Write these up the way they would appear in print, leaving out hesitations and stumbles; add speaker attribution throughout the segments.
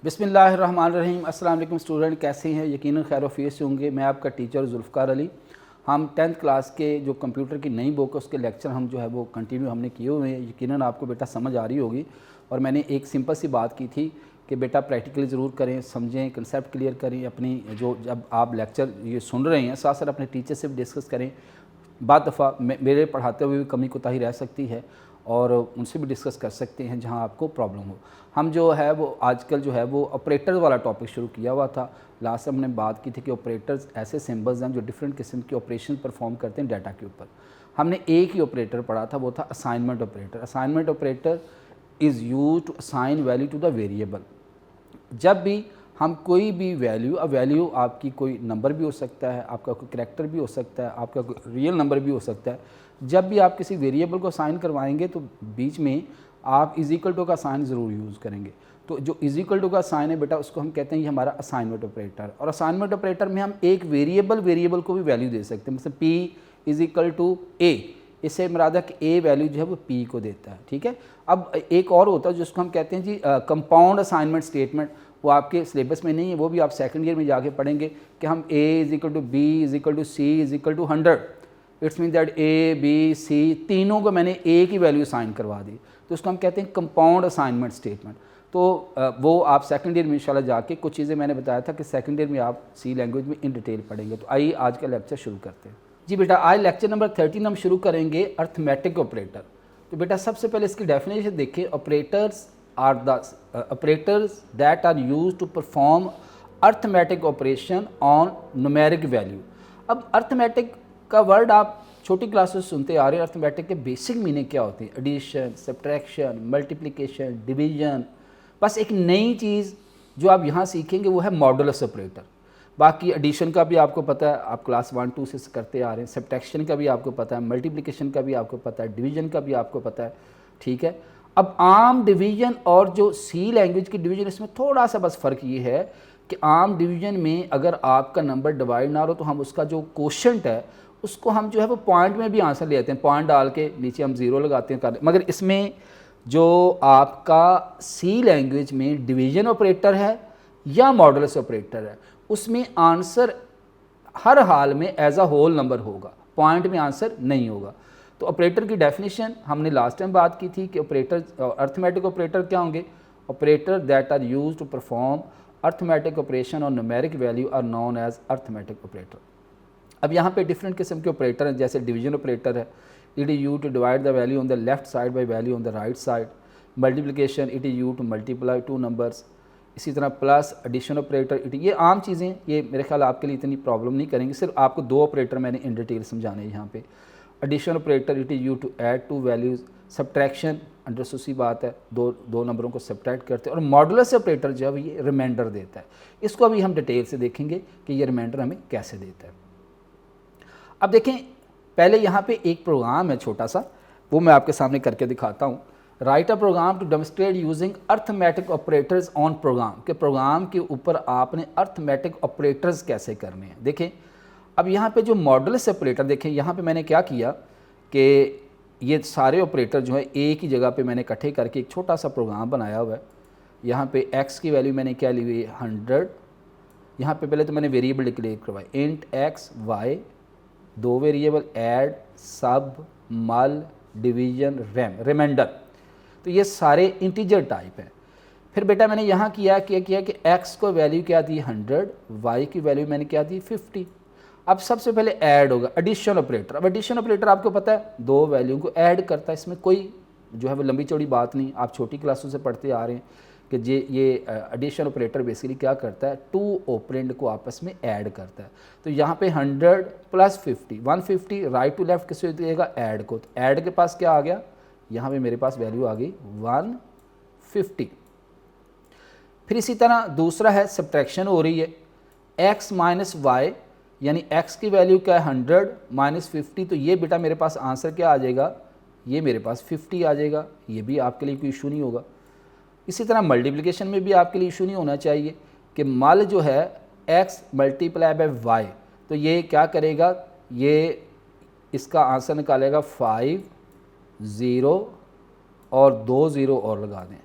Speaker 1: बिस्मिल्लाहिर्रहमानिर्रहीम। अस्सलाम वालेकुम स्टूडेंट, कैसे हैं? यकीनन खैर वफ़ीस से होंगे। मैं आपका टीचर जुल्फ़कार अली। हम 10th क्लास के जो कंप्यूटर की नई बुक है उसके लेक्चर हम जो है वो कंटिन्यू हमने किए हुए हैं। यकीनन आपको बेटा समझ आ रही होगी। और मैंने एक सिंपल सी बात की थी कि बेटा प्रैक्टिकली ज़रूर करें, समझें, कंसेप्ट क्लियर करें। अपनी जो जब आप लेक्चर ये सुन रहे हैं साथ साथ अपने टीचर से भी डिस्कस करें। बाद दफ़ा मेरे पढ़ाते हुए भी कमी कोताही रह सकती है और उनसे भी डिस्कस कर सकते हैं जहां आपको प्रॉब्लम हो। हम जो है वो आजकल जो है वो ऑपरेटर्स वाला टॉपिक शुरू किया हुआ था। लास्ट में हमने बात की थी कि ऑपरेटर्स ऐसे सिंबल्स हैं जो डिफरेंट किस्म के ऑपरेशन परफॉर्म करते हैं डाटा के ऊपर। हमने एक ही ऑपरेटर पढ़ा था, वो था assignment operator. Assignment operator is use to assign value to the variable. जब भी हम कोई भी वैल्यू आपकी कोई नंबर भी हो सकता है, आपका कोई करैक्टर भी हो सकता है, आपका कोई रियल नंबर भी हो सकता है। जब भी आप किसी वेरिएबल को साइन करवाएंगे तो बीच में आप इज इक्वल टू का साइन ज़रूर यूज़ करेंगे। तो जो इज इक्वल टू का साइन है बेटा उसको हम कहते हैं ये हमारा असाइनमेंट ऑपरेटर। और असाइनमेंट ऑपरेटर में हम एक वेरिएबल को भी वैल्यू दे सकते हैं। मतलब पी इज इक्वल टू ए, इससे मुराद है कि ए वैल्यू जो है वो पी को देता है। ठीक है। अब एक और होता है जिसको हम कहते हैं जी कंपाउंड असाइनमेंट स्टेटमेंट। वो आपके सिलेबस में नहीं है, वो भी आप सेकंड ईयर में जाके पढ़ेंगे कि हम A is equal to B is equal to C is equal to 100। It's mean that A B C तीनों को मैंने ए की वैल्यू साइन करवा दी, तो उसको हम कहते हैं कंपाउंड असाइनमेंट स्टेटमेंट। तो वो आप सेकंड ईयर में इंशाल्लाह जाके कुछ चीज़ें मैंने बताया था कि सेकंड ईयर में आप सी लैंग्वेज में इन डिटेल पढ़ेंगे। तो आइए आज का लेक्चर शुरू करते हैं। जी बेटा, आज लेक्चर नंबर 13 हम शुरू करेंगे अर्थमेटिक ऑपरेटर। तो बेटा सबसे पहले इसकी डेफिनेशन देखिए। Operators are the operators that are use to perform arithmetic operation on numeric value. अब अर्थमेटिक का वर्ड आप छोटी क्लासेस सुनते आ रहे हैं। अर्थमेटिक के बेसिक मीनिंग क्या होती है? Addition, subtraction, multiplication, division. बस एक नई चीज़ जो आप यहाँ सीखेंगे वो है मॉडुलस ऑपरेटर। बाकी एडिशन का भी आपको पता है, आप क्लास 1-2 से करते आ रहे हैं। सब्ट्रैक्शन का भी आपको पता है, मल्टीप्लिकेशन का भी आपको पता है, डिवीजन का भी आपको पता है। ठीक है। अब आम डिवीजन और जो सी लैंग्वेज की डिवीजन, इसमें थोड़ा सा बस फ़र्क ये है कि आम डिवीजन में अगर आपका नंबर डिवाइड ना हो तो हम उसका जो कोशेंट है उसको हम जो है वो पॉइंट में भी आंसर लेते हैं। पॉइंट डाल के नीचे हम ज़ीरो लगाते हैं। मगर इसमें जो आपका सी लैंग्वेज में डिवीजन ऑपरेटर है या मॉडुलस ऑपरेटर है उसमें आंसर हर हाल में एज अ होल नंबर होगा, पॉइंट में आंसर नहीं होगा। तो ऑपरेटर की डेफिनेशन हमने लास्ट टाइम बात की थी कि ऑपरेटर अर्थमेटिक ऑपरेटर क्या होंगे? Operator that are use to perform arithmetic operation और numeric value are known as arithmetic operator. अब यहाँ पे डिफरेंट किस्म के ऑपरेटर हैं, जैसे डिवीजन ऑपरेटर है, it is use to divide the value on the left side by value on the right side. Multiplication, it is use to multiply two numbers. इसी तरह प्लस एडिशन ऑपरेटर, ये आम चीज़ें, ये मेरे ख्याल आपके लिए इतनी प्रॉब्लम नहीं करेंगे। सिर्फ आपको दो ऑपरेटर मैंने इन डिटेल समझाने हैं यहाँ पे। Addition operator, it is use to add two values. Subtraction, understood सी बात है, दो नंबरों को सब्ट्रैक्ट करते हैं। और मॉडुलस ऑपरेटर जो है ये रिमाइंडर देता है। इसको अभी हम डिटेल से देखेंगे कि ये रिमाइंडर हमें कैसे देता है। अब देखें, पहले यहाँ पे एक प्रोग्राम है छोटा सा, वो मैं आपके सामने करके दिखाता हूँ। Write a program to demonstrate using arithmetic operators on program. के प्रोग्राम के ऊपर आपने अर्थमेटिक ऑपरेटर्स कैसे करने हैं। देखें, अब यहाँ पे जो मॉडुलस ऑपरेटर, देखें यहाँ पे मैंने क्या किया कि ये सारे ऑपरेटर जो है एक ही जगह पे मैंने इकट्ठे करके एक छोटा सा प्रोग्राम बनाया हुआ है। यहाँ पे x की वैल्यू मैंने क्या ली हुई है? 100। यहाँ पे पहले तो मैंने वेरिएबल डिक्लेयर करवाए, इंट x y, दो वेरिएबल ऐड, सब, मल, डिवीजन, रिमाइंडर। तो ये सारे इंटीजर टाइप हैं। फिर बेटा मैंने यहाँ किया कि x को वैल्यू क्या दी? 100, y की वैल्यू मैंने क्या दी? 50। अब सबसे पहले ऐड होगा एडिशन ऑपरेटर। अब एडिशन ऑपरेटर आपको पता है दो वैल्यू को ऐड करता है। इसमें कोई जो है वो लंबी चौड़ी बात नहीं, आप छोटी क्लासों से पढ़ते आ रहे हैं कि ये एडिशन ऑपरेटर बेसिकली क्या करता है? टू ऑपरेंड को आपस में ऐड करता है। तो यहाँ पे 100 प्लस 50, 150, राइट टू लेफ्ट किससे देगा? ऐड को। तो ऐड के पास क्या आ गया? यहाँ पे मेरे पास वैल्यू आ गई 150। फिर इसी तरह दूसरा है सब्ट्रैक्शन हो रही है, x माइनस वाई, यानी x की वैल्यू क्या है? 100 माइनस 50। तो ये बेटा मेरे पास आंसर क्या आ जाएगा? ये मेरे पास 50 आ जाएगा। ये भी आपके लिए कोई इशू नहीं होगा। इसी तरह मल्टीप्लिकेशन में भी आपके लिए इशू नहीं होना चाहिए कि मल जो है x मल्टीप्लाई बाय y, तो ये क्या करेगा? ये इसका आंसर निकालेगा 5 0 और 2 0 और लगा दें।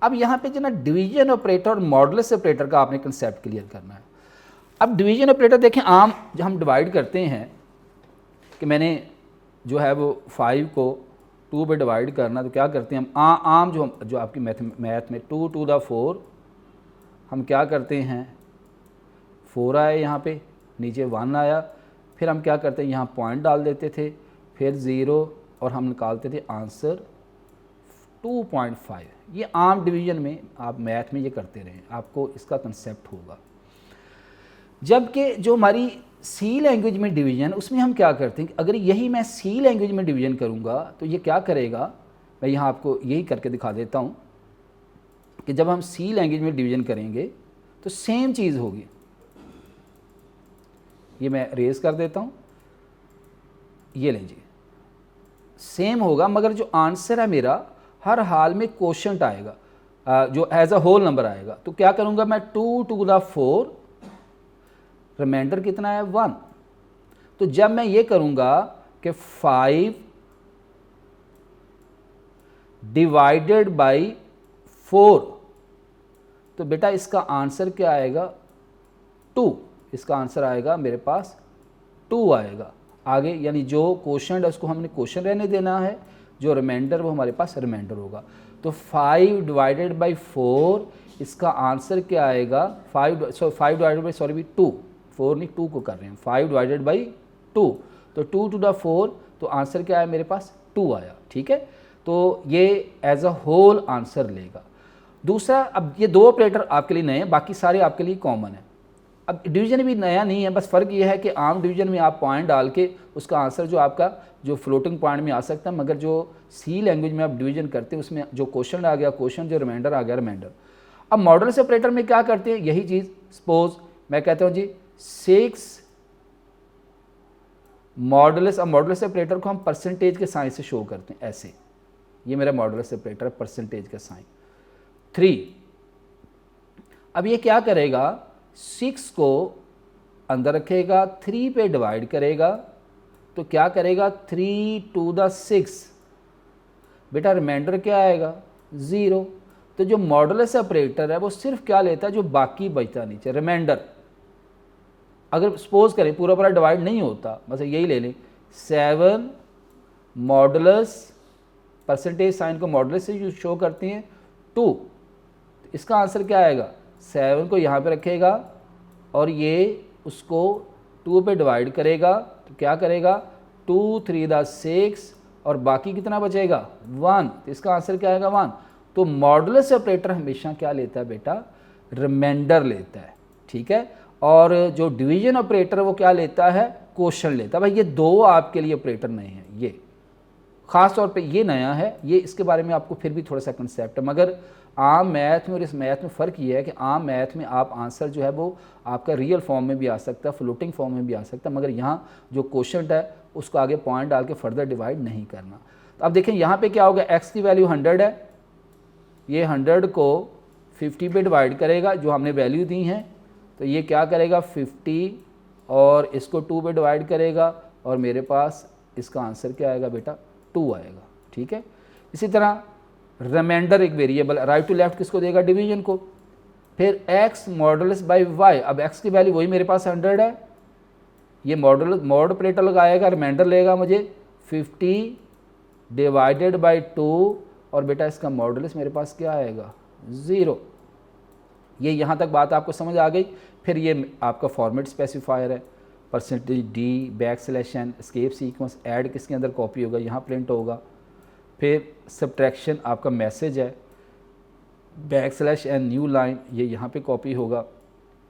Speaker 1: अब यहाँ पे जो ना डिवीजन ऑपरेटर और मॉडुलस ऑपरेटर का आपने कंसेप्ट क्लियर करना है। अब डिवीजन ऑपरेटर देखें, आम जब हम डिवाइड करते हैं कि मैंने जो है वो 5 को 2 पे डिवाइड करना, तो क्या करते हैं हम आम जो आपकी मैथ में 2 to the 4 हम क्या करते हैं, 4 आया यहाँ पे, नीचे 1 आया, फिर हम क्या करते हैं यहाँ पॉइंट डाल देते थे, फिर 0 और हम निकालते थे आंसर 2.5। ये आम डिवीज़न में आप मैथ में ये करते रहें, आपको इसका कंसेप्ट होगा। जबकि जो हमारी सी लैंग्वेज में डिवीज़न, उसमें हम क्या करते हैं कि अगर यही मैं सी लैंग्वेज में डिवीज़न करूँगा तो ये क्या करेगा, मैं यहाँ आपको यही करके दिखा देता हूँ कि जब हम सी लैंग्वेज में डिवीज़न करेंगे तो सेम चीज़ होगी। ये मैं रेज कर देता हूँ, ये लीजिए सेम होगा, मगर जो आंसर है मेरा हर हाल में कोशेंट आएगा, जो एज अ होल नंबर आएगा। तो क्या करूँगा मैं 2 to the 4, रिमाइंडर कितना है 1। तो जब मैं ये करूँगा कि 5 डिवाइडेड बाई 4, तो बेटा इसका आंसर क्या आएगा 2, इसका आंसर आएगा मेरे पास 2 आएगा आगे, यानी जो क्वेश्चन है उसको हमने क्वेश्चन रहने देना है, जो रिमाइंडर वो हमारे पास रिमाइंडर होगा। तो 5 डिवाइडेड बाई 4, इसका आंसर क्या आएगा 5 डिवाइडेड बाई 2, 4 नहीं 2 को कर रहे हैं, 5 डिवाइडेड बाई 2, तो 2 to the 4, तो आंसर क्या आया मेरे पास 2 आया। ठीक है, तो ये एज अ होल आंसर लेगा। दूसरा, अब ये 2 ऑपरेटर आपके लिए नए हैं, बाकी सारे आपके लिए कॉमन है। अब डिवीज़न भी नया नहीं है, बस फ़र्क ये है कि आम डिवीज़न में आप पॉइंट डाल के उसका आंसर जो आपका जो फ्लोटिंग पॉइंट में आ सकता है, मगर जो सी लैंग्वेज में आप डिवीज़न करते हैं उसमें जो क्वेश्चन आ गया क्वेश्चन, जो रिमाइंडर आ गया रिमाइंडर। अब मॉडुलस ऑपरेटर में क्या करते हैं, यही चीज़, सपोज मैं कहता हूँ जी 6 मॉडुलस। अब मॉडुलस ऑपरेटर को हम परसेंटेज के साइन से शो करते हैं ऐसे, ये मेरा मॉडुलस ऑपरेटर है परसेंटेज का साइन 3। अब ये क्या करेगा, 6 को अंदर रखेगा, 3 पे डिवाइड करेगा, तो क्या करेगा 3 to the 6, बेटा रिमाइंडर क्या आएगा 0। तो जो मॉडुलस ऑपरेटर है वो सिर्फ क्या लेता है, जो बाकी बचता नीचे रिमाइंडर। अगर सपोज करें पूरा पूरा डिवाइड नहीं होता, बस यही ले लें 7 मॉडुलस, परसेंटेज साइन को मॉडुलस से शो करते हैं 2, इसका आंसर क्या आएगा, 7 को यहाँ पे रखेगा और ये उसको 2 पे डिवाइड करेगा, तो क्या करेगा 2 3 the 6 और बाकी कितना बचेगा 1, तो इसका आंसर क्या आएगा 1। तो मॉडुलस ऑपरेटर हमेशा क्या लेता है बेटा, रिमाइंडर लेता है। ठीक है, और जो डिवीजन ऑपरेटर वो क्या लेता है, क्वोशंट लेता है। भाई ये 2 आपके लिए ऑपरेटर नए हैं, ये ख़ास तौर पे ये नया है, ये इसके बारे में आपको फिर भी थोड़ा सा कंसेप्ट है, मगर आम मैथ में और इस मैथ में फ़र्क ये है कि आम मैथ में आप आंसर जो है वो आपका रियल फॉर्म में भी आ सकता है, फ्लोटिंग फॉर्म में भी आ सकता है, मगर यहाँ जो क्वोशंट है उसको आगे पॉइंट डाल के फर्दर डिवाइड नहीं करना। तो अब देखें यहाँ पे क्या होगा, x की वैल्यू 100 है, ये 100 को 50 पे डिवाइड करेगा जो हमने वैल्यू दी हैं, तो ये क्या करेगा 50 और इसको 2 पे डिवाइड करेगा और मेरे पास इसका आंसर क्या आएगा बेटा 2 आएगा। ठीक है, इसी तरह रिमाइंडर एक वेरिएबल, राइट टू लेफ्ट किसको देगा, डिवीजन को। फिर x मॉडुलस बाई y, अब x की वैल्यू वही मेरे पास 100 है, ये मॉड ऑपरेटर लगाएगा, रिमाइंडर लेगा मुझे 50 डिवाइडेड बाई 2 और बेटा इसका मॉडुलस मेरे पास क्या आएगा 0। ये यहाँ तक बात आपको समझ आ गई। फिर ये आपका फॉर्मेट स्पेसिफायर है, percentage D, backslash n, escape sequence, add किसके अंदर कॉपी होगा, यहाँ प्रिंट होगा। फिर सब्ट्रैक्शन आपका मैसेज है, बैकस्लैश n न्यू लाइन, ये यहाँ पे कॉपी होगा।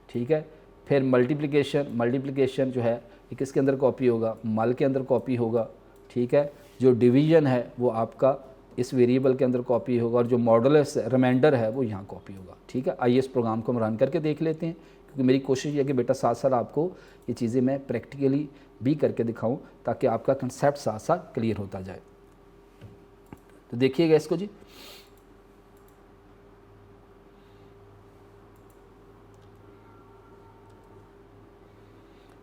Speaker 1: ठीक है, फिर मल्टीप्लिकेशन जो है ये किसके अंदर कॉपी होगा, मल के अंदर कॉपी होगा। ठीक है, जो डिवीजन है वो आपका इस वेरिएबल के अंदर कॉपी होगा और जो मॉडुलस रिमाइंडर है वो यहाँ कॉपी होगा। ठीक है, आइए इस प्रोग्राम को हम रन करके देख लेते हैं, क्योंकि मेरी कोशिश ये है कि बेटा साथ साथ आपको ये चीज़ें मैं प्रैक्टिकली भी करके दिखाऊं ताकि आपका कंसेप्ट साथ साथ क्लियर होता जाए। तो देखिएगा इसको जी,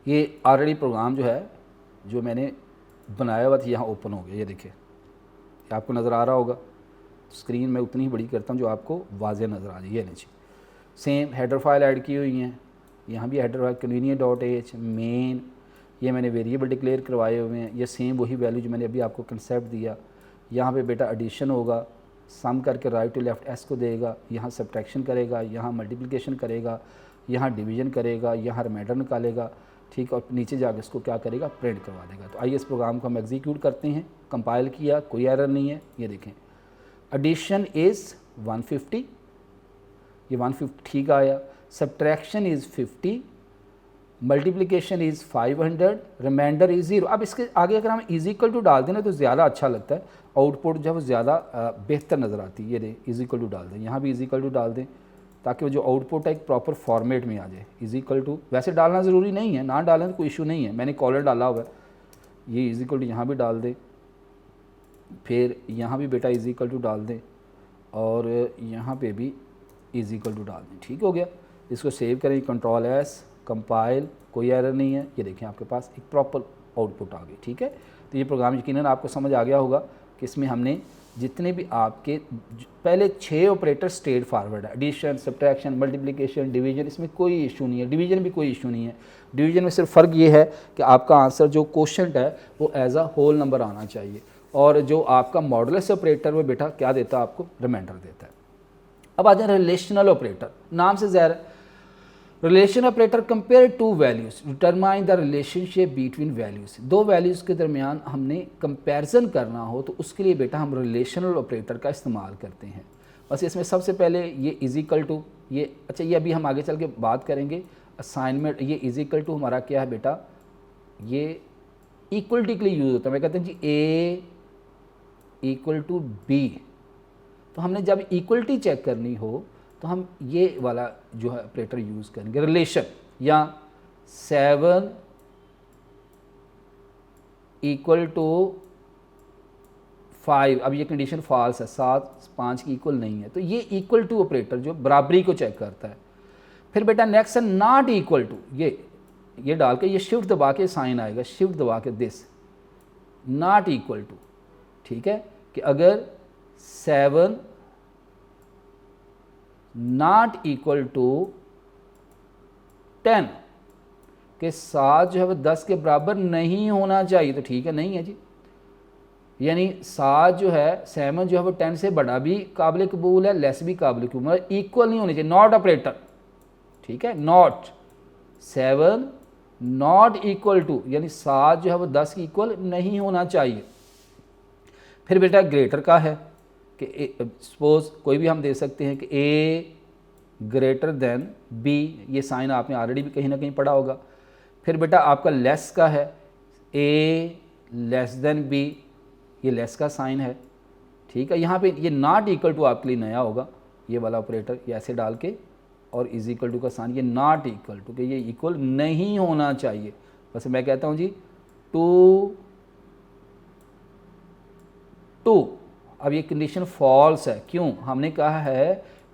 Speaker 1: ये ऑलरेडी प्रोग्राम जो है जो मैंने बनाया हुआ था यहाँ ओपन हो गया, ये देखिए आपको नज़र आ रहा होगा। स्क्रीन में उतनी ही बड़ी करता हूँ जो आपको वाज़े नज़र आ जाए। ये नीचे सेम हेडर फाइल ऐड की हुई हैं, यहाँ भी हेडर फाइल convenient.h मेन, ये मैंने वेरिएबल डिक्लेयर करवाए हुए हैं, ये सेम वही वैल्यू जो मैंने अभी आपको कंसेप्ट दिया। यहाँ पे बेटा एडिशन होगा, सम करके राइट टू लेफ़्ट एस को देगा, यहाँ सब्ट्रैक्शन करेगा, यहाँ मल्टीप्लिकेशन करेगा, यहाँ डिवीजन करेगा, यहाँ रिमाइंडर निकालेगा, ठीक, और नीचे जाकर इसको क्या करेगा, प्रिंट करवा देगा। तो आइए इस प्रोग्राम को हम एग्जीक्यूट करते हैं। कंपाइल किया, कोई एरर नहीं है, ये देखें एडिशन इज़ 150, ये 150 ठीक आया, subtraction is 50, multiplication is 500, remainder is 0। अब इसके आगे अगर हम इज इक्वल टू डाल दें ना तो ज़्यादा अच्छा लगता है, आउटपुट जब ज़्यादा बेहतर नज़र आती है। ये दे इज इक्वल टू डाल दें, यहाँ भी इज इक्वल टू डाल दें ताकि वो जो आउटपुट है एक प्रॉपर फॉर्मेट में आ जाए। इज इक्वल टू वैसे डालना ज़रूरी नहीं है, ना डालें तो कोई इशू नहीं है, मैंने कॉलर डाला हुआ है। ये इज इक्वल टू यहाँ भी डाल दें, फिर यहाँ भी बेटा इज इक्वल टू डाल दें, और यहाँ पे भी इज इक्वल टू डाल दें। ठीक हो गया, इसको सेव करें, कंट्रोल एस, कंपाइल, कोई एरर नहीं है। ये देखें आपके पास एक प्रॉपर आउटपुट आ गई। ठीक है, तो ये प्रोग्राम यकीनन आपको समझ आ गया होगा कि इसमें हमने जितने भी आपके पहले 6 ऑपरेटर स्ट्रेट फॉरवर्ड है, एडिशन, सब्ट्रैक्शन, मल्टीप्लिकेशन, डिवीजन, इसमें कोई इशू नहीं है, डिवीजन भी कोई इशू नहीं है। डिवीजन में सिर्फ फ़र्क ये है कि आपका आंसर जो क्वोशंट है वो एज अ होल नंबर आना चाहिए, और जो आपका मॉडुलस ऑपरेटर वो बेटा क्या देता है, आपको रिमाइंडर देता है। अब आ जाए रिलेशनल ऑपरेटर, नाम से ज़ाहिर है। Relation operator compare two values determine the relationship between values, दो वैल्यूज़ के दरमियान हमने कंपैरिजन करना हो तो उसके लिए बेटा हम रिलेशनल ऑपरेटर का इस्तेमाल करते हैं। बस इसमें सबसे पहले ये इज इक्वल टू, ये अच्छा ये अभी हम आगे चल के बात करेंगे। असाइनमेंट, ये इज इक्वल टू हमारा क्या है बेटा, ये इक्वलिटी के लिए यूज़ होता है। मैं कहते हैं जी ए इक्वल टू बी, तो हमने जब इक्वलिटी चेक करनी हो तो हम ये वाला जो है ऑपरेटर यूज़ करेंगे, रिलेशन, या 7 इक्वल टू 5, अब ये कंडीशन फॉल्स है, 7 5 की इक्वल नहीं है, तो ये इक्वल टू ऑपरेटर जो बराबरी को चेक करता है। फिर बेटा नेक्स्ट है नॉट इक्वल टू, ये डाल के ये शिफ्ट दबा के साइन आएगा, शिफ्ट दबा के दिस नॉट इक्वल टू, ठीक है, कि अगर 7 नॉट इक्वल टू 10 के साथ जो है वो 10 के बराबर नहीं होना चाहिए, तो ठीक है, नहीं है जी, यानी 7 जो है 7 जो है वो 10 से बड़ा भी काबिल कबूल है, लेस भी काबिल कबूल, मतलब इक्वल नहीं होनी चाहिए, नॉट ऑपरेटर। ठीक है, नॉट 7 नॉट इक्वल टू, यानी 7 जो है वो 10 की इक्वल नहीं होना चाहिए। फिर बेटा ग्रेटर का है कि सपोज कोई भी हम दे सकते हैं कि ए ग्रेटर देन बी, ये साइन आपने ऑलरेडी भी कहीं ना कहीं पढ़ा होगा। फिर बेटा आपका लेस का है, ए लेस देन बी, ये लेस का साइन है। ठीक है, यहाँ पे ये नॉट इक्वल टू आपके लिए नया होगा, ये वाला ऑपरेटर, ये ऐसे डाल के और इज इक्वल टू का साइन, ये नॉट इक्वल टू, कि ये इक्वल नहीं होना चाहिए। बस मैं कहता हूँ जी 2, अब ये कंडीशन फॉल्स है, क्यों, हमने कहा है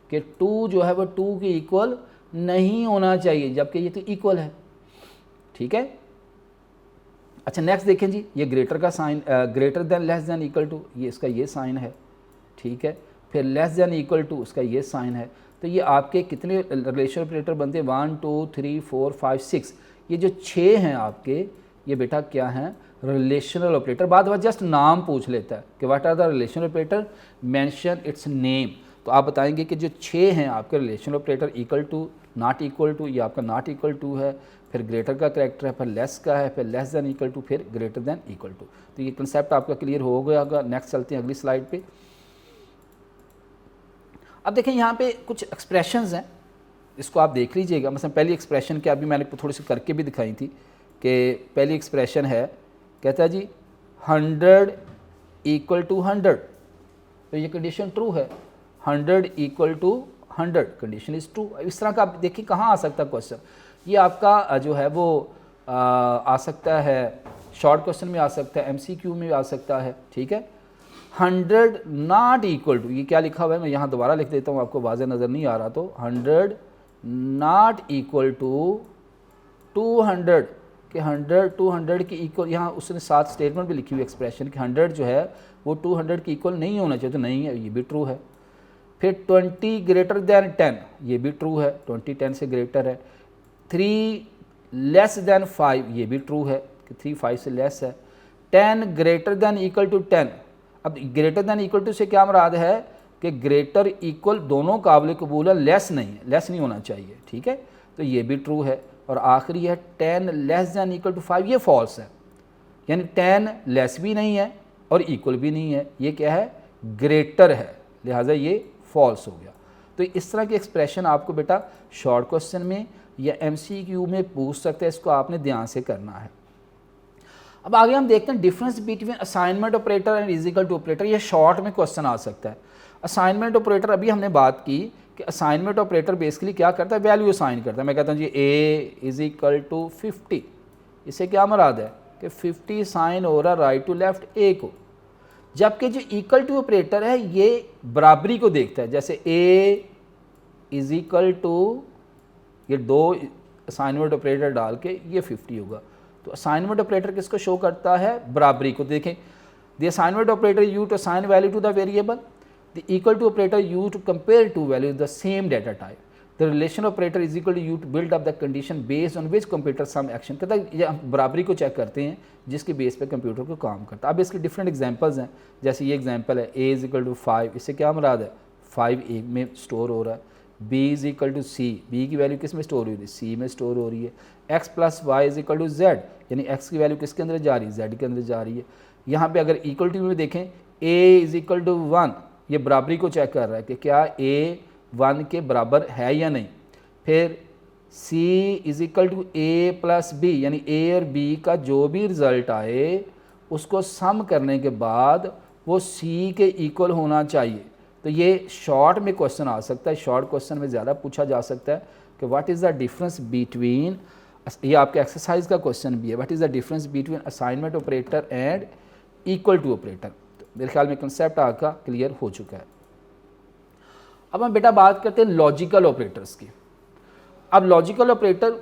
Speaker 1: कि 2 जो है वो 2 के इक्वल नहीं होना चाहिए, जबकि ये तो इक्वल है। ठीक है, अच्छा नेक्स्ट देखें जी, ये ग्रेटर का sign, greater than less than equal to, ये इसका ये साइन है। ठीक है, फिर लेस देन इक्वल टू उसका ये साइन है। तो ये आपके कितने रिलेशन ऑपरेटर बनते हैं, 1 2 3 4 5 6, ये जो 6 हैं आपके, ये बेटा क्या हैं, रिलेशनल ऑपरेटर। बाद में जस्ट नाम पूछ लेता है कि what are the relational operator, mention its name, तो आप बताएंगे कि जो 6 हैं आपके relational operator, equal to, not equal to, ये आपका नॉट इक्वल टू है, फिर ग्रेटर का करेक्टर है, फिर लेस का है, फिर लेस देन इक्वल टू, फिर ग्रेटर देन इक्वल टू। तो ये कंसेप्ट आपका क्लियर हो गया होगा। नेक्स्ट चलते हैं अगली स्लाइड पे। अब देखें यहाँ पे कुछ एक्सप्रेशंस हैं, इसको आप देख लीजिएगा। मतलब पहली एक्सप्रेशन क्या, अभी मैंने थोड़ी सी करके भी दिखाई थी, कि पहली एक्सप्रेशन है, कहता है जी 100 इक्वल टू 100, तो ये कंडीशन ट्रू है, 100 equal to 100 condition is true. इस तरह का आप देखिए कहाँ आ सकता है क्वेश्चन, ये आपका जो है वो आ सकता है शॉर्ट क्वेश्चन में, आ सकता है MCQ में आ सकता है। ठीक है, 100 नॉट इक्वल टू, ये क्या लिखा हुआ है, मैं यहाँ दोबारा लिख देता हूँ, आपको वाज़े नज़र नहीं आ रहा, तो 100 नॉट इक्वल टू 200 कि 100 200 की इक्वल, यहाँ उसने साथ स्टेटमेंट भी लिखी हुई एक्सप्रेशन कि 100 जो है वो 200 की इक्वल नहीं होना चाहिए, तो नहीं है, ये भी ट्रू है। फिर 20 ग्रेटर दैन 10, ये भी ट्रू है, 20 10 से ग्रेटर है। 3 लेस दैन 5, ये भी ट्रू है कि 3 5 से लेस है। 10 ग्रेटर दैन इक्वल टू 10, अब ग्रेटर दैन इक्वल टू से क्या मुराद है कि ग्रेटर इक्वल दोनों काबिल कबूल है, लेस नहीं है, लेस नहीं होना चाहिए, ठीक है, तो ये भी ट्रू है। और आखिरी है 10 लेस दैन इक्वल टू 5, ये फॉल्स है, यानी 10 लेस भी नहीं है और इक्वल भी नहीं है, ये क्या है, ग्रेटर है, लिहाजा ये फॉल्स हो गया। तो इस तरह की एक्सप्रेशन आपको बेटा शॉर्ट क्वेश्चन में या MCQ में पूछ सकते हैं, इसको आपने ध्यान से करना है। अब आगे हम देखते हैं difference between assignment operator and is equal to operator, ये शॉर्ट में क्वेश्चन आ सकता है। असाइनमेंट ऑपरेटर अभी हमने बात की कि असाइनमेंट ऑपरेटर बेसिकली क्या करता है, वैल्यू असाइन करता है। मैं कहता हूँ जी A इज इक्वल टू 50, इससे क्या मुराद है कि 50 साइन हो रहा राइट टू लेफ्ट A को, जबकि जो इक्वल टू ऑपरेटर है ये बराबरी को देखता है। जैसे A इज इक्वल टू, ये 2 असाइनमेंट ऑपरेटर डाल के ये 50 होगा, तो असाइनमेंट ऑपरेटर किसको शो करता है, बराबरी को। देखें, the assignment operator you to assign value to the variable, the equal to operator you to compare to value the same data type, the relation operator is equal to you to build up the condition based on which computer some action. कहता है बराबरी को check करते हैं जिसके base पे computer को काम करता है। अब इसके डिफरेंट एग्जांपल्स हैं, जैसे ये एग्जांपल है A इज इक्वल टू 5, इससे क्या मुराद है 5 A में स्टोर हो रहा है। B is equal to C, B की वैल्यू किस में स्टोर हो रही है, C में स्टोर हो रही है। X plus Y is equal to Z, यानी X की वैल्यू किसके अंदर जा रही है, Z के अंदर जा रही है। यहाँ पे अगर इक्वल टू में देखें A इज इक्वल टू 1, ये बराबरी को चेक कर रहा है कि क्या A 1 के बराबर है या नहीं। फिर C is equal to A plus B, यानी A और B का जो भी रिज़ल्ट आए उसको सम करने के बाद वो C के इक्वल होना चाहिए। तो ये शॉर्ट में क्वेश्चन आ सकता है, शॉर्ट क्वेश्चन में ज़्यादा पूछा जा सकता है कि what is the difference between, ये आपके एक्सरसाइज का क्वेश्चन भी है, what is the difference between assignment operator and equal to operator. तो मेरे ख्याल में कंसेप्ट आपका क्लियर हो चुका है। अब हम बेटा बात करते हैं लॉजिकल ऑपरेटर्स की। अब लॉजिकल ऑपरेटर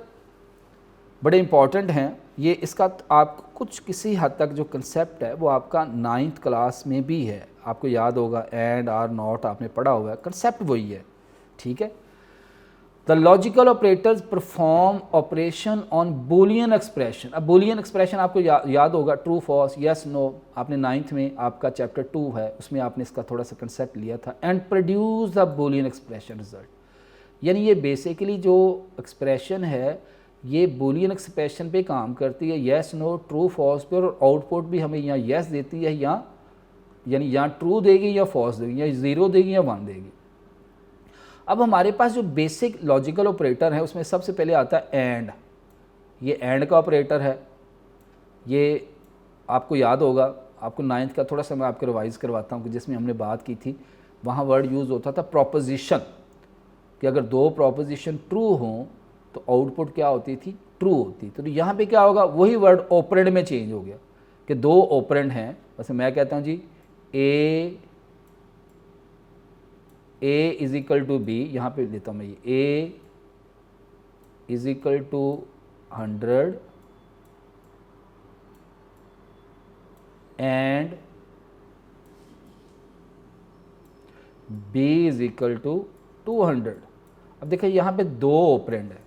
Speaker 1: बड़े इंपॉर्टेंट हैं, ये इसका आप कुछ किसी हद तक जो कंसेप्ट है वो आपका 9th क्लास में भी है, आपको याद होगा एंड आर नॉट आपने पढ़ा हुआ है, कंसेप्ट वही है, ठीक है। The logical operators perform operation on Boolean expression. अब बूलियन एक्सप्रेशन आपको याद होगा, ट्रू फॉल्स यस नो, आपने 9th में आपका चैप्टर 2 है उसमें आपने इसका थोड़ा सा कंसेप्ट लिया था। And produce the Boolean expression result, यानी ये बेसिकली जो एक्सप्रेशन है ये बूलियन एक्सप्रेशन पे काम करती है, येस नो ट्रू फॉल्स पे, और आउटपुट भी हमें यहाँ येस देती है, यहाँ यानी यहाँ ट्रू देगी या फॉल्स देगी, या 0 देगी या 1 देगी। अब हमारे पास जो बेसिक लॉजिकल ऑपरेटर है उसमें सबसे पहले आता है एंड, ये एंड का ऑपरेटर है, ये आपको याद होगा, आपको 9th का थोड़ा सा मैं आपको रिवाइज़ करवाता हूँ कि जिसमें हमने बात की थी वहाँ वर्ड यूज़ होता था प्रोपोजिशन, कि अगर 2 प्रोपोजिशन ट्रू हों तो आउटपुट क्या होती थी, ट्रू होती। तो यहाँ पे क्या होगा, वही वर्ड ऑपरेंड में चेंज हो गया कि 2 ऑपरेंड हैं। वैसे मैं कहता हूँ जी A is equal to B, यहाँ पे लेता हूँ मैं ये A is equal to 100 and B is equal to 200। अब देखिए यहाँ पे 2 ऑपरेंड है,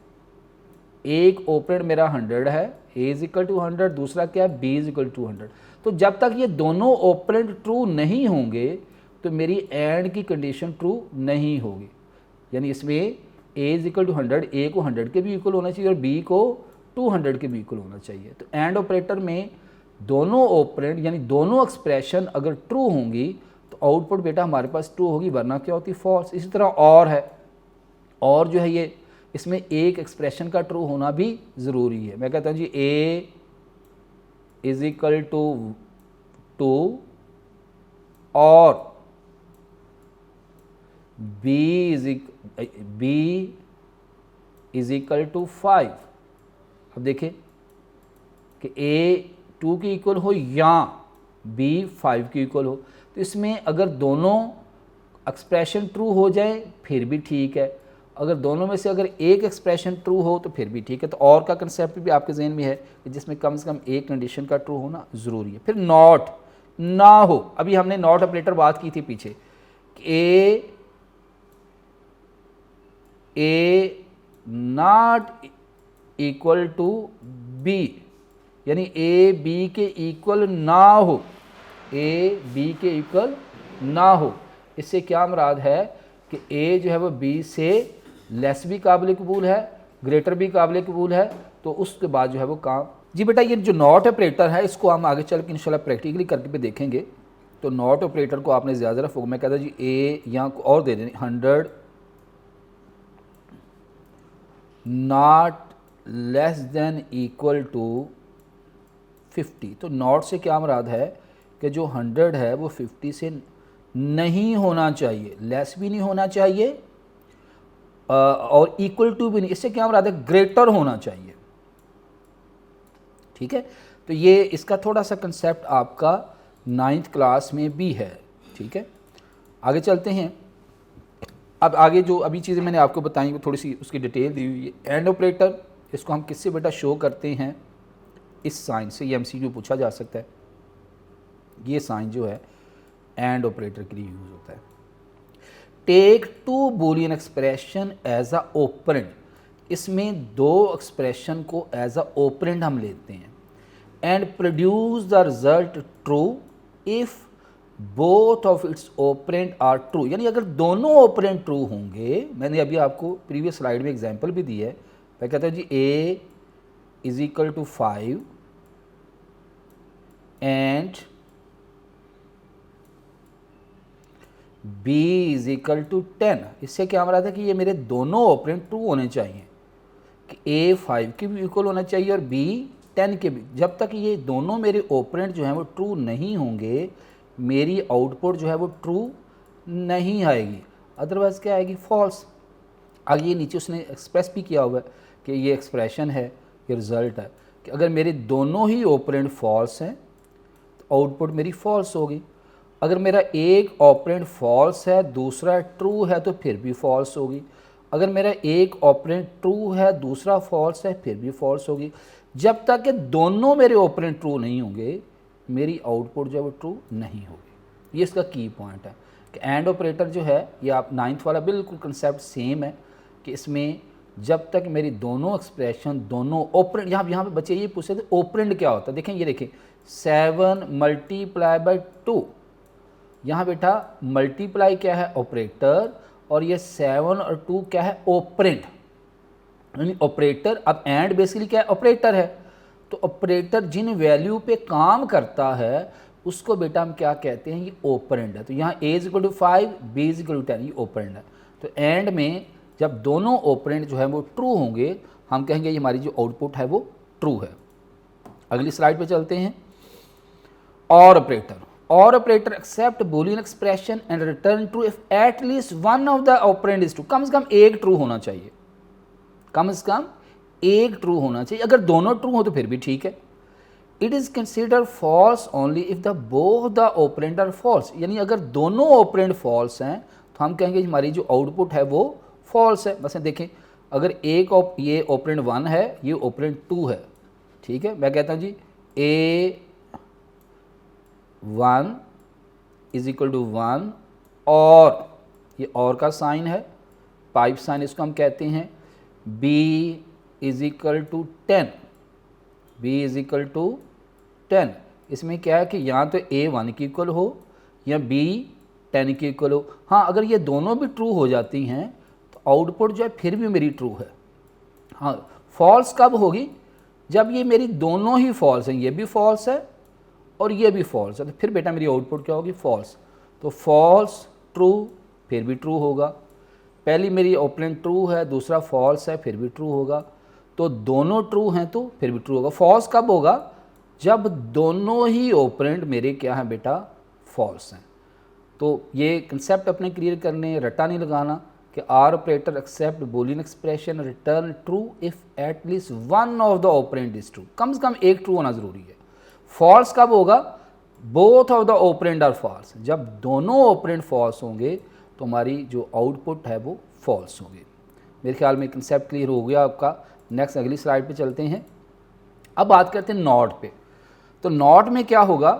Speaker 1: एक ऑपरेंड मेरा 100 है, A इज इक्वल टू 100, दूसरा क्या है B इज इक्वल टू 100। तो जब तक ये दोनों ऑपरेंड ट्रू नहीं होंगे तो मेरी एंड की कंडीशन ट्रू नहीं होगी, यानी इसमें A is equal to 100, A को 100 के भी इक्वल होना चाहिए और B को 200 के भी इक्वल होना चाहिए। तो एंड ऑपरेटर में दोनों ऑपरेंड यानी दोनों एक्सप्रेशन अगर ट्रू होंगी तो आउटपुट बेटा हमारे पास ट्रू होगी, वरना क्या होती फॉल्स। इसी तरह और है, और जो है ये इसमें एक एक्सप्रेशन का ट्रू होना भी ज़रूरी है। मैं कहता हूँ जी A इज इक्वल टू 2 और B इज इक्वल टू 5। अब देखें कि A 2 की इक्वल हो या B 5 की इक्वल हो, तो इसमें अगर दोनों एक्सप्रेशन ट्रू हो जाए फिर भी ठीक है, अगर दोनों में से अगर एक एक्सप्रेशन ट्रू हो तो फिर भी ठीक है। तो और का कंसेप्ट भी आपके जहन में है कि जिसमें कम से कम एक कंडीशन का ट्रू होना ज़रूरी है। फिर नॉट ना हो, अभी हमने नॉट ऑपरेटर बात की थी पीछे, ए नॉट इक्वल टू बी, यानी ए बी के इक्वल ना हो, ए बी के इक्वल ना हो। इससे क्या मुराद है कि ए जो है वो बी से लेस भी काबिल कबूल है, ग्रेटर भी काबिल कबूल है, तो उसके बाद जो है वो काम। जी बेटा ये जो नॉट ऑपरेटर है इसको हम आगे चल के इंशाल्लाह प्रैक्टिकली करके भी देखेंगे। तो नॉट ऑपरेटर को आपने ज़्यादा रखोगे, मैं कहता जी ए यहाँ और दे दें 100 not less than equal to 50। तो नॉट से क्या मुराद है कि जो 100 है वो 50 से नहीं होना चाहिए, लेस भी नहीं होना चाहिए और इक्वल टू भी नहीं। इससे क्या मुराद है, ग्रेटर होना चाहिए। ठीक है, तो ये इसका थोड़ा सा कंसेप्ट आपका 9th क्लास में भी है। ठीक है, आगे चलते हैं। अब आगे जो अभी चीज़ें मैंने आपको बताई वो थोड़ी सी उसकी डिटेल दी हुई है। एंड ऑपरेटर, इसको हम किससे बेटा शो करते हैं, इस साइन से। ये MCQ पूछा जा सकता है। ये साइन जो है एंड ऑपरेटर के लिए यूज़ होता है। Take two boolean expression as a operand, इसमें दो एक्सप्रेशन को एज अ ऑपरेंड हम लेते हैं। And produce the result true if both of its operand are true, यानी अगर दोनों ऑपरेंड ट्रू होंगे। मैंने अभी आपको प्रीवियस स्लाइड में एग्जांपल भी दी है। मैं कहता हूँ जी a is equal to 5 and b is equal to 10। इससे क्या हमारा था कि ये मेरे दोनों ऑपरेंड ट्रू होने चाहिए, कि a 5 के भी इक्वल होना चाहिए और b 10 के भी। जब तक ये दोनों मेरे ऑपरेंड जो हैं वो ट्रू नहीं होंगे, मेरी आउटपुट जो है वो ट्रू नहीं आएगी, अदरवाइज़ क्या आएगी, फॉल्स। आगे ये नीचे उसने एक्सप्रेस भी किया हुआ है कि ये एक्सप्रेशन है, ये रिज़ल्ट है कि अगर मेरे दोनों ही ऑपरेंड फॉल्स हैं तो आउटपुट मेरी फॉल्स होगी। अगर मेरा एक ऑपरेंड फॉल्स है दूसरा ट्रू है तो फिर भी फॉल्स होगी। अगर मेरा एक ऑपरेंड ट्रू है दूसरा फॉल्स है फिर भी फॉल्स होगी। जब तक कि दोनों मेरे ऑपरेंड ट्रू नहीं होंगे मेरी आउटपुट जो है वो ट्रू नहीं होगी। ये इसका की पॉइंट है कि एंड ऑपरेटर जो है ये आप 9th वाला बिल्कुल कंसेप्ट सेम है कि इसमें जब तक मेरी दोनों एक्सप्रेशन दोनों ऑपरेंड, यहाँ पे बच्चे ये पूछते थे ऑपरेंड क्या होता है। देखें ये देखें 7 मल्टीप्लाई बाई 2, यहाँ बेटा मल्टीप्लाई क्या है ऑपरेटर और ये 7 और 2 क्या है ऑपरेंड, यानी ऑपरेटर। अब एंड बेसिकली क्या है, ऑपरेटर है। तो ऑपरेटर जिन वैल्यू पे काम करता है उसको बेटा हम क्या कहते हैं, ये ऑपरेंड है। तो यहाँ a is equal to 5 b is equal to 10, ये ऑपरेंड है। तो एंड में जब दोनों ऑपरेंड जो है वो ट्रू होंगे हम कहेंगे ये हमारी जो आउटपुट है वो ट्रू है। अगली स्लाइड पे चलते हैं। OR operator, OR operator accept Boolean expression and return true if at least one of the operand is true. कम से कम एक ट्रू होना चाहिए, कम से कम एक ट्रू होना चाहिए। अगर दोनों ट्रू हो तो फिर भी ठीक है। It is consider false only if the both the operand are false, यानी अगर दोनों ऑपरेंड फॉल्स हैं तो हम कहेंगे हमारी जो आउटपुट है वो फॉल्स है। बस देखें अगर एक ये ऑपरेंड 1 है ये ऑपरेंड 2 है, ठीक है। मैं कहता हूँ जी A1 इज इक्वल टू 1 और ये और का साइन है, पाइप साइन इसको हम कहते हैं। B is equal to 10, B is equal to 10। इसमें क्या है कि या तो A 1 की इक्वल हो या B 10 की इक्वल हो। हाँ अगर ये दोनों भी ट्रू हो जाती हैं तो आउटपुट जो है फिर भी मेरी ट्रू है। हाँ फॉल्स कब होगी, जब ये मेरी दोनों ही फॉल्स हैं, ये भी फॉल्स है और ये भी फॉल्स है, तो फिर बेटा मेरी आउटपुट क्या होगी, फॉल्स। तो फॉल्स ट्रू फिर भी ट्रू होगा। पहली मेरी ऑपरेंड ट्रू है दूसरा फॉल्स है फिर भी ट्रू होगा। तो दोनों ट्रू हैं तो फिर भी ट्रू होगा। फॉल्स कब होगा, जब दोनों ही ऑपरेंड मेरे क्या हैं बेटा, फॉल्स हैं। तो ये कंसेप्ट अपने क्लियर करने, रटा नहीं लगाना कि OR operator accept Boolean expression return true if at least one of the operand is true. कम से कम एक ट्रू होना ज़रूरी है। फॉल्स कब होगा, both of the operand are false, जब दोनों ऑपरेंड फॉल्स होंगे तो हमारी जो आउटपुट है वो फॉल्स होगी। मेरे ख्याल में कंसेप्ट क्लियर हो गया आपका। नेक्स्ट अगली स्लाइड पे चलते हैं। अब बात करते हैं नॉट पे। तो नॉट में क्या होगा,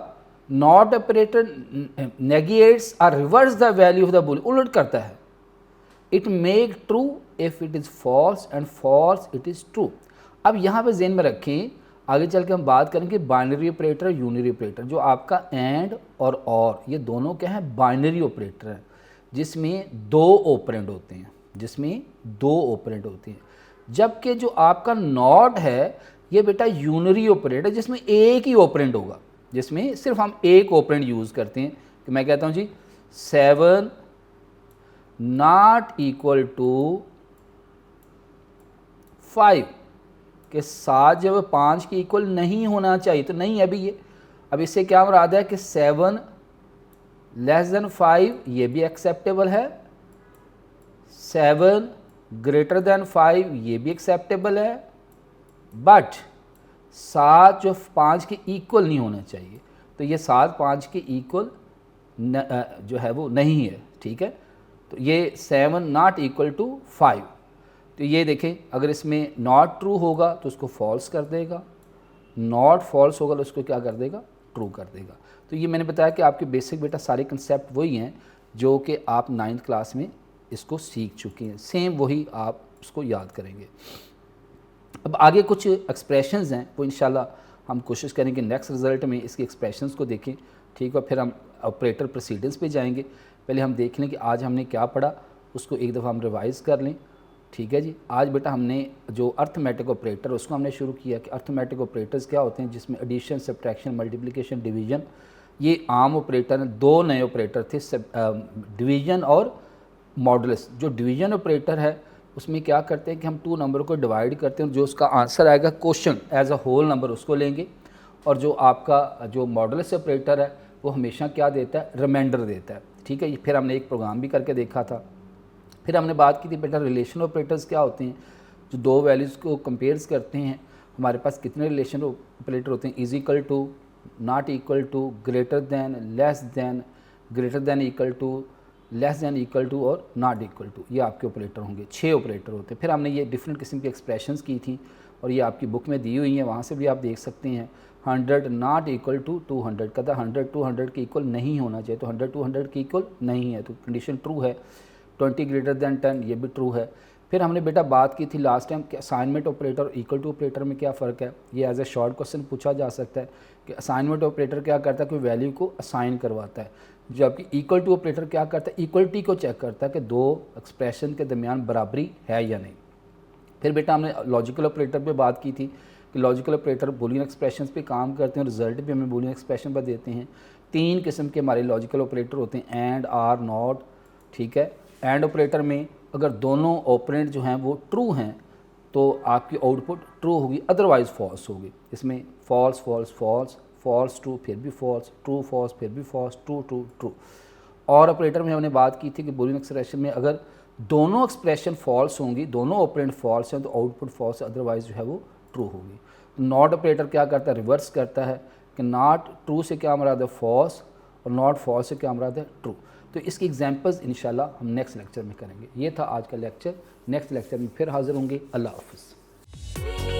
Speaker 1: नॉट ऑपरेटर नेगेट्स और reverse the value of the boolean, उलट करता है। It make true if it is false and false it is true. अब यहाँ पे ज़हन में रखें, आगे चल के हम बात करेंगे बाइनरी ऑपरेटर, यूनिरी ऑपरेटर। जो आपका एंड और ये दोनों क्या है, बाइनरी ऑपरेटर हैं, जिसमें दो ऑपरेंड होते हैं, जिसमें दो ऑपरेंड होते हैं। जबकि जो आपका नॉट है ये बेटा यूनरी ऑपरेटर है, जिसमें एक ही ऑपरेंड होगा, जिसमें सिर्फ हम एक ऑपरेंड यूज़ करते हैं। कि मैं कहता हूँ जी 7 नॉट इक्वल टू 5 के साथ जब 5 के इक्वल नहीं होना चाहिए, तो नहीं है अभी ये। अब इससे क्या मुराद है कि 7 लेस देन 5 ये भी एक्सेप्टेबल है, 7 ग्रेटर देन 5 ये भी एक्सेप्टेबल है, बट 7 जो 5 के इक्वल नहीं होना चाहिए। तो ये 7 5 के इक्वल जो है वो नहीं है, ठीक है। तो ये 7 नॉट इक्वल टू 5। तो ये देखें, अगर इसमें नॉट ट्रू होगा तो उसको फॉल्स कर देगा, नॉट फॉल्स होगा तो उसको क्या कर देगा, ट्रू कर देगा। तो ये मैंने बताया कि आपके बेसिक बेटा सारे कंसेप्ट वही हैं जो कि आप 9th क्लास में इसको सीख चुके हैं, सेम वही आप उसको याद करेंगे। अब आगे कुछ एक्सप्रेशंस हैं, वो इंशाल्लाह हम कोशिश करेंगे नेक्स्ट रिज़ल्ट में इसके एक्सप्रेशंस को देखें, ठीक है। फिर हम ऑपरेटर प्रोसीडिंग्स पे जाएंगे। पहले हम देख लें कि आज हमने क्या पढ़ा, उसको एक दफ़ा हम रिवाइज़ कर लें, ठीक है जी। आज बेटा हमने जो अर्थमेटिक ऑपरेटर उसको हमने शुरू किया कि अर्थमेटिक ऑपरेटर्स क्या होते हैं, जिसमें एडिशन, सब्ट्रैक्शन, मल्टीप्लिकेशन, डिवीज़न, ये आम ऑपरेटर हैं। दो नए ऑपरेटर थे, डिवीज़न और मॉडुलस। जो डिवीज़न ऑपरेटर है उसमें क्या करते हैं कि हम 2 नंबर को डिवाइड करते हैं, जो उसका आंसर आएगा question as a whole number उसको लेंगे, और जो आपका जो मॉडुलस ऑपरेटर है वो हमेशा क्या देता है, रिमाइंडर देता है, ठीक है। फिर हमने एक प्रोग्राम भी करके देखा था। फिर हमने बात की थी बेटा रिलेशन ऑपरेटर्स क्या होते हैं, जो दो वैल्यूज़ को कंपेयर्स करते हैं। हमारे पास कितने रिलेशन ऑपरेटर होते हैं, is equal to, not equal to, greater than, less than, greater than equal to, less than equal to और नॉट इक्वल टू। ये आपके ऑपरेटर होंगे, 6 ऑपरेटर होते हैं। फिर हमने ये डिफरेंट किस्म की एक्सप्रेशंस की थी और ये आपकी बुक में दी हुई हैं, वहाँ से भी आप देख सकते हैं। 100 नॉट इक्वल टू 200, कहता 100 200 के इक्वल नहीं होना चाहिए, तो 100 200 के इक्वल नहीं है, तो कंडीशन ट्रू है। 20 ग्रेटर दैन 10 ये भी ट्रू है। फिर हमने बेटा बात की थी लास्ट टाइम कि असाइनमेंट ऑपरेटर और इक्वल टू ऑपरेटर में क्या फ़र्क है। ये एज ए शॉर्ट क्वेश्चन पूछा जा सकता है कि असाइनमेंट ऑपरेटर क्या करता है, कोई वैल्यू को असाइन करवाता है, जबकि इक्वल टू ऑपरेटर क्या करता है, इक्वलिटी को चेक करता है कि दो एक्सप्रेशन के दरमियान बराबरी है या नहीं। फिर बेटा हमने लॉजिकल ऑपरेटर पे बात की थी कि लॉजिकल ऑपरेटर बूलियन एक्सप्रेशंस पे काम करते हैं, रिजल्ट भी हमें बूलियन एक्सप्रेशन पर देते हैं। 3 किस्म के हमारे लॉजिकल ऑपरेटर होते हैं, एंड, आर, नॉट, ठीक है। एंड ऑपरेटर में अगर दोनों ऑपरेंड जो हैं वो ट्रू हैं तो आपकी आउटपुट ट्रू होगी, अदरवाइज़ फॉल्स होगी। इसमें false false false, false true फिर भी फॉल्स, ट्रू फॉल्स फिर भी फॉल्स, ट्रू ट्रू ट्रू। और ऑपरेटर में हमने बात की थी कि बूलियन एक्सप्रेशन में अगर दोनों एक्सप्रेशन फॉल्स होंगी, दोनों ऑपरेंड फॉल्स हैं, तो आउटपुट फॉल्स, अदरवाइज़ जो है वो ट्रू होगी। तो नॉट ऑपरेटर क्या करता है, रिवर्स करता है कि नॉट ट्रू से क्या मुराद है, फॉल्स, और नॉट फॉल्स से क्या मुराद है, ट्रू। तो इसकी एग्जांपल्स इंशाल्लाह हम नेक्स्ट लेक्चर में करेंगे। ये था आज का लेक्चर। नेक्स्ट लेक्चर में फिर हाज़िर होंगे। अल्लाह हाफ़िज़।